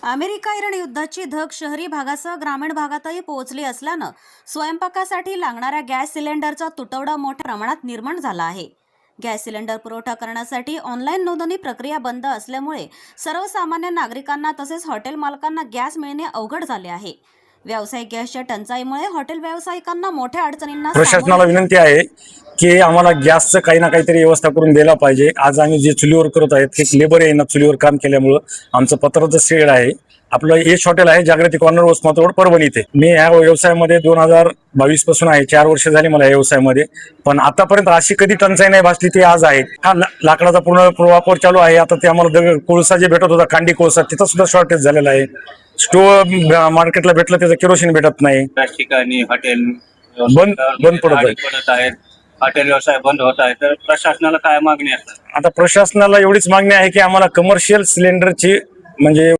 America Iran युद्धाची धग शहरी भागासह ग्रामीण भागातही पोहोचली असल्यानं स्वयंपाकासाठी लागणाऱ्या गॅस सिलेंडरचा तुटवडा मोठ्या प्रमाणात निर्माण झाला आहे। गॅस सिलेंडर पुरवठा करण्यासाठी ऑनलाईन नोंदणी प्रक्रिया बंद असल्यामुळे सर्वसामान्य नागरिकांना तसेच हॉटेल मालकांना गॅस मिळणे अवघड झाले आहे। व्यावसायिक गॅसच्या टंचाईमुळे हॉटेल व्यावसायिकांना मोठ्या अडचणींना प्रशासनाला विनंती आहे की आम्हाला गॅसचं काही ना काहीतरी व्यवस्था करून द्यायला पाहिजे। आज आम्ही जे चुलीवर करत आहेत ते लेबर आहे ना, चुलीवर काम केल्यामुळं आमचं पत्राचं शेड आहे। आपलं यश हॉटेल आहे जागृती कॉर्नर वसमत रोड परभणी इथे। मी या व्यवसायामध्ये 2022 पासून आहे, 4 वर्ष झाली मला या व्यवसायामध्ये, पण आतापर्यंत अशी कधी टंचाई नाही भासली ती आज आहे। हा लाकडाचा पूर्ण वापर चालू आहे। आता ते आम्हाला कोळसा जे भेटत होता कांडी कोळसा तिथं सुद्धा शॉर्टेज झालेला आहे। स्टोव्ह मार्केटला भेटलं त्याचं केरोसिन भेटत नाही। ठिकाणी हॉटेल बंद पडत आहेत, हॉटेल व्यवसाय बंद होत आहे, तर प्रशासनाला काय मागणी आहे? आता प्रशासनाला एवढीच मागणी आहे की आम्हाला कमर्शियल सिलेंडरची म्हणजे